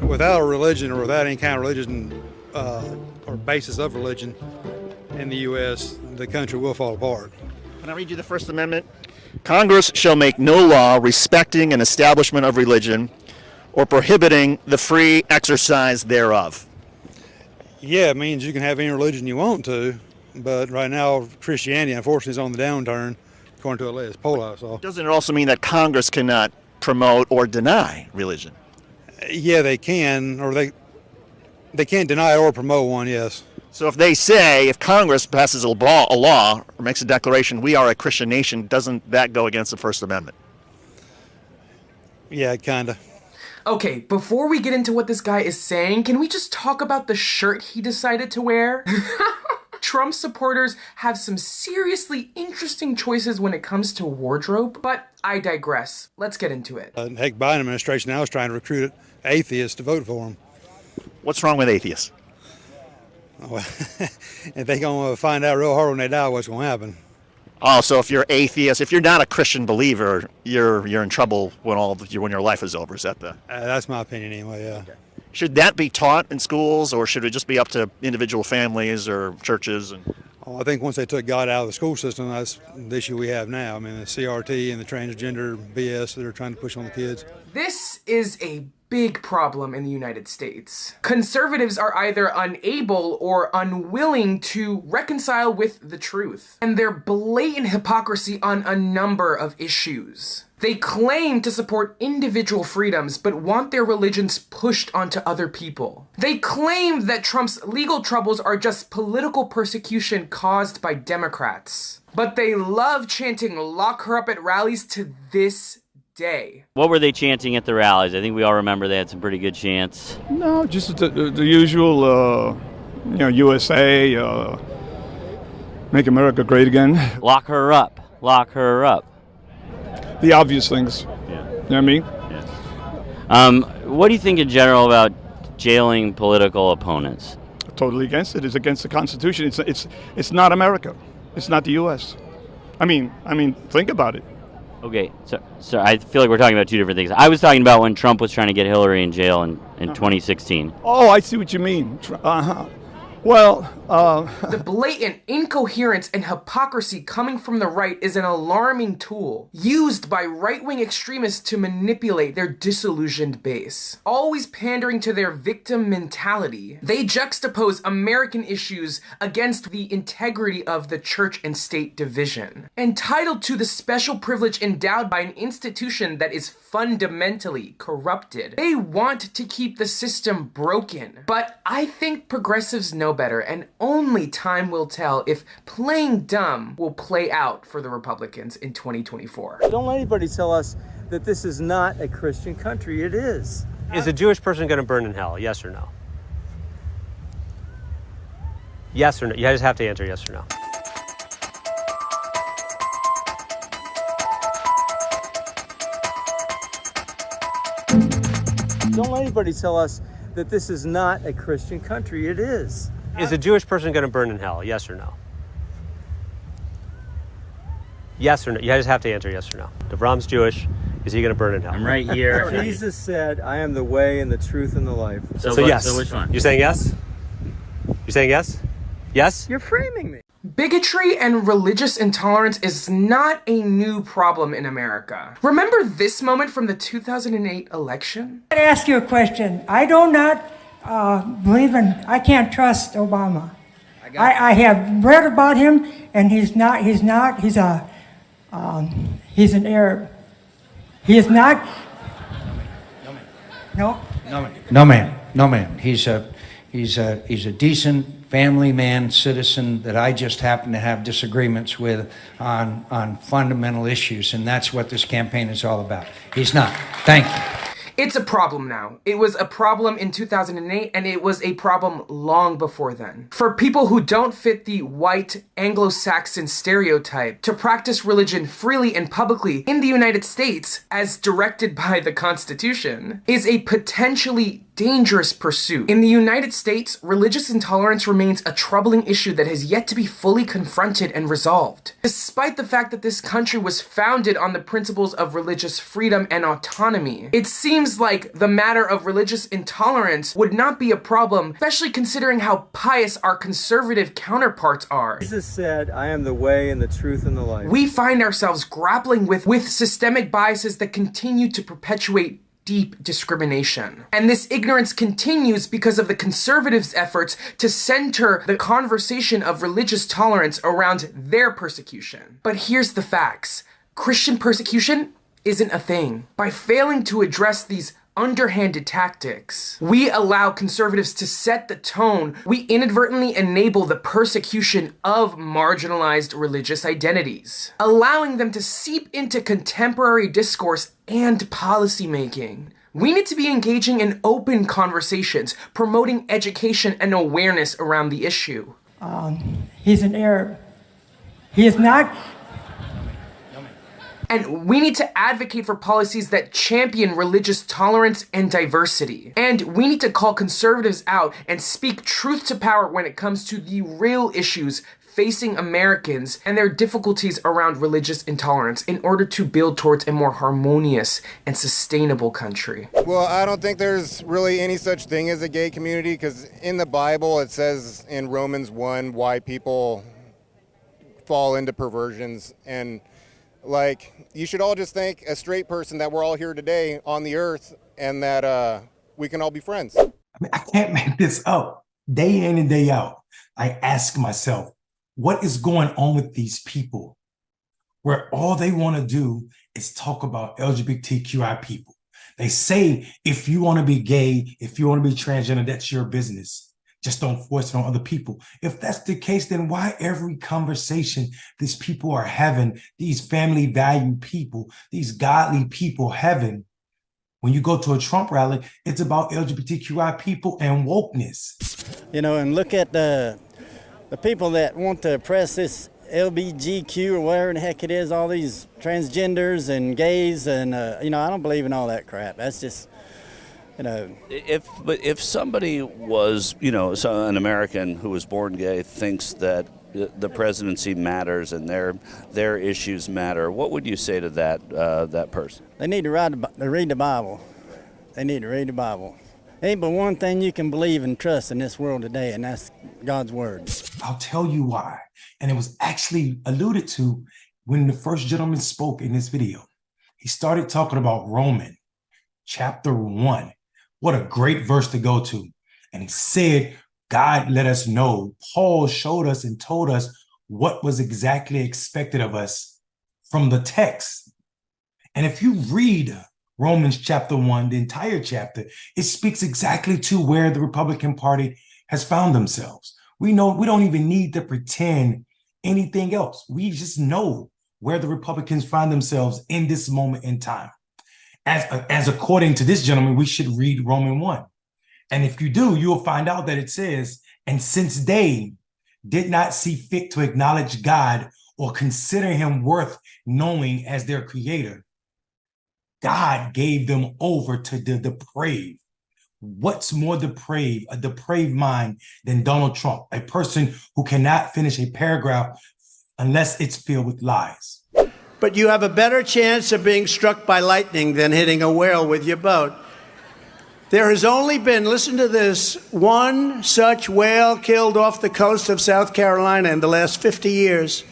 Without a religion or without any kind of religion or basis of religion in the U.S., the country will fall apart. Can I read you the First Amendment? Congress shall make no law respecting an establishment of religion or prohibiting the free exercise thereof. Yeah, it means you can have any religion you want to, but right now Christianity, unfortunately, is on the downturn, according to the latest poll I saw. Doesn't it also mean that Congress cannot promote or deny religion? Yeah, they can, or they can't deny or promote one, yes. So if Congress passes a law or makes a declaration, we are a Christian nation, doesn't that go against the First Amendment? Yeah, kind of. Okay, before we get into what this guy is saying, can we just talk about the shirt he decided to wear? Trump supporters have some seriously interesting choices when it comes to wardrobe, but I digress. Let's get into it. Heck, Biden administration now is trying to recruit atheists to vote for him. What's wrong with atheists? Well, if they're going to find out real hard when they die what's going to happen. Oh, so if you're atheist, if you're not a Christian believer, you're in trouble when your life is over. Is that the? That's my opinion anyway. Yeah. Okay. Should that be taught in schools, or should it just be up to individual families or churches? I think once they took God out of the school system, that's the issue we have now. I mean, the CRT and the transgender BS that they're trying to push on the kids. This is a big problem in the United States. Conservatives are either unable or unwilling to reconcile with the truth, and their blatant hypocrisy on a number of issues. They claim to support individual freedoms, but want their religions pushed onto other people. They claim that Trump's legal troubles are just political persecution caused by Democrats. But they love chanting "lock her up" at rallies to this day. What were they chanting at the rallies? I think we all remember they had some pretty good chants. No, just the usual, USA, make America great again. Lock her up. Lock her up. The obvious things. Yeah. You know what I mean? Yeah. What do you think in general about jailing political opponents? Totally against it. It's against the Constitution. It's not America. It's not the U.S. I mean, think about it. Okay, so I feel like we're talking about two different things. I was talking about when Trump was trying to get Hillary in jail in 2016. Oh, I see what you mean. Well, the blatant incoherence and hypocrisy coming from the right is an alarming tool used by right-wing extremists to manipulate their disillusioned base. Always pandering to their victim mentality, they juxtapose American issues against the integrity of the church and state division. Entitled to the special privilege endowed by an institution that is fundamentally corrupted, they want to keep the system broken. But I think progressives know better, and only time will tell if playing dumb will play out for the Republicans in 2024. Don't let anybody tell us that this is not a Christian country. It is. Is a Jewish person going to burn in hell? Yes or no? Yes or no? You just have to answer yes or no. Don't let anybody tell us that this is not a Christian country. It is. Is a Jewish person going to burn in hell? Yes or no? Yes or no? You just have to answer yes or no. Devram's Jewish. Is he going to burn in hell? I'm right here. Jesus said, "I am the way and the truth and the life." So yes. So which one? You're saying yes? You're saying yes? Yes? You're framing me. Bigotry and religious intolerance is not a new problem in America. Remember this moment from the 2008 election? I'd ask you a question. I do not I can't trust Obama. I have read about him, and he's an Arab. He is not. No, ma'am. He's a decent family man, citizen that I just happen to have disagreements with on fundamental issues, and that's what this campaign is all about. He's not. Thank you. It's a problem now. It was a problem in 2008, and it was a problem long before then. For people who don't fit the white Anglo-Saxon stereotype, to practice religion freely and publicly in the United States, as directed by the Constitution, is a potentially dangerous pursuit. In the United States, religious intolerance remains a troubling issue that has yet to be fully confronted and resolved. Despite the fact that this country was founded on the principles of religious freedom and autonomy, it seems like the matter of religious intolerance would not be a problem, especially considering how pious our conservative counterparts are. Jesus said, I am the way and the truth and the life. We find ourselves grappling with systemic biases that continue to perpetuate deep discrimination. And this ignorance continues because of the conservatives' efforts to center the conversation of religious tolerance around their persecution. But here's the facts. Christian persecution isn't a thing. By failing to address these underhanded tactics, we allow conservatives to set the tone. We inadvertently enable the persecution of marginalized religious identities, allowing them to seep into contemporary discourse and policymaking. We need to be engaging in open conversations, promoting education and awareness around the issue. He's an Arab. He is not. And we need to advocate for policies that champion religious tolerance and diversity. And we need to call conservatives out and speak truth to power when it comes to the real issues facing Americans and their difficulties around religious intolerance in order to build towards a more harmonious and sustainable country. Well, I don't think there's really any such thing as a gay community, because in the Bible it says in Romans 1 why people fall into perversions, and like, you should all just thank a straight person that we're all here today on the earth and that we can all be friends. I mean, I can't make this up. Day in and day out, I ask myself, what is going on with these people where all they want to do is talk about LGBTQI people? They say, if you want to be gay, if you want to be transgender, that's your business. Just don't force it on other people. If that's the case, then why every conversation these people are having, these family value people, these godly people having, when you go to a Trump rally, it's about LGBTQI people and wokeness. You know, and look at the people that want to oppress this LBGQ or whatever the heck it is, all these transgenders and gays, and you know, I don't believe in all that crap. That's just, you know. If somebody was, you know, an American who was born gay thinks that the presidency matters and their issues matter, what would you say to that person? They need to read the Bible. They need to read the Bible. Ain't but one thing you can believe and trust in this world today, and that's God's word. I'll tell you why. And it was actually alluded to when the first gentleman spoke in this video. He started talking about Romans chapter 1. What a great verse to go to. And he said, God let us know. Paul showed us and told us what was exactly expected of us from the text. And if you read Romans chapter 1, the entire chapter, it speaks exactly to where the Republican Party has found themselves. We know we don't even need to pretend anything else. We just know where the Republicans find themselves in this moment in time. As according to this gentleman, we should read Romans 1. And if you do, you will find out that it says, and since they did not see fit to acknowledge God or consider him worth knowing as their creator, God gave them over to the depraved. What's more depraved, a depraved mind, than Donald Trump, a person who cannot finish a paragraph unless it's filled with lies? But you have a better chance of being struck by lightning than hitting a whale with your boat. There has only been, listen to this, one such whale killed off the coast of South Carolina in the last 50 years.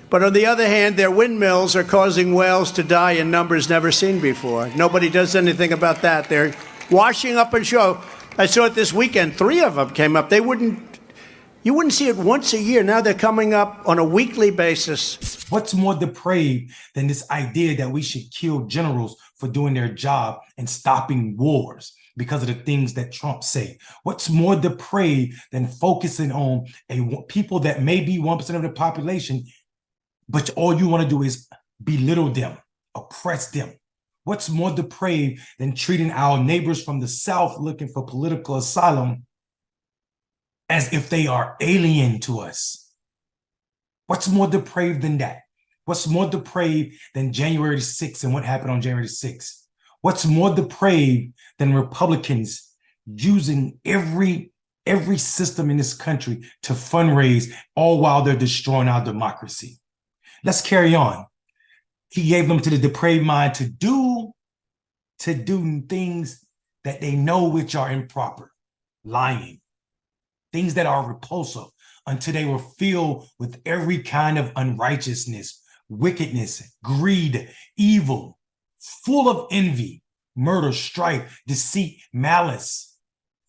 But on the other hand, their windmills are causing whales to die in numbers never seen before. Nobody does anything about that. They're washing up on shore. I saw it this weekend. 3 of them came up. You wouldn't see it once a year. Now they're coming up on a weekly basis. What's more depraved than this idea that we should kill generals for doing their job and stopping wars because of the things that Trump say? What's more depraved than focusing on people that may be 1% of the population, but all you want to do is belittle them, oppress them? What's more depraved than treating our neighbors from the South looking for political asylum as if they are alien to us? What's more depraved than that? What's more depraved than January 6th and what happened on January 6th? What's more depraved than Republicans using every system in this country to fundraise, all while they're destroying our democracy. Let's carry on. He gave them to the depraved mind to do things that they know which are improper, lying, things that are repulsive, until they were filled with every kind of unrighteousness, wickedness, greed, evil, full of envy, murder, strife, deceit, malice,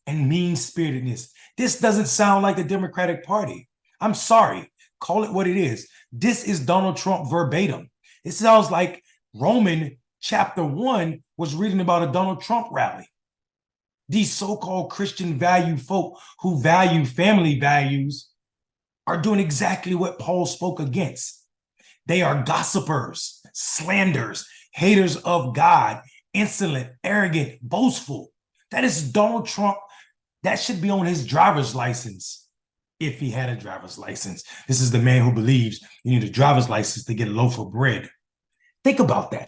and mean-spiritedness. This doesn't sound like the Democratic Party. I'm sorry, call it what it is. This is Donald Trump verbatim. It sounds like Roman chapter 1 was reading about a Donald Trump rally. These so-called Christian value folk who value family values are doing exactly what Paul spoke against. They are gossipers, slanderers, haters of God, insolent, arrogant, boastful. That is Donald Trump. That should be on his driver's license, if he had a driver's license. This is the man who believes you need a driver's license to get a loaf of bread. Think about that.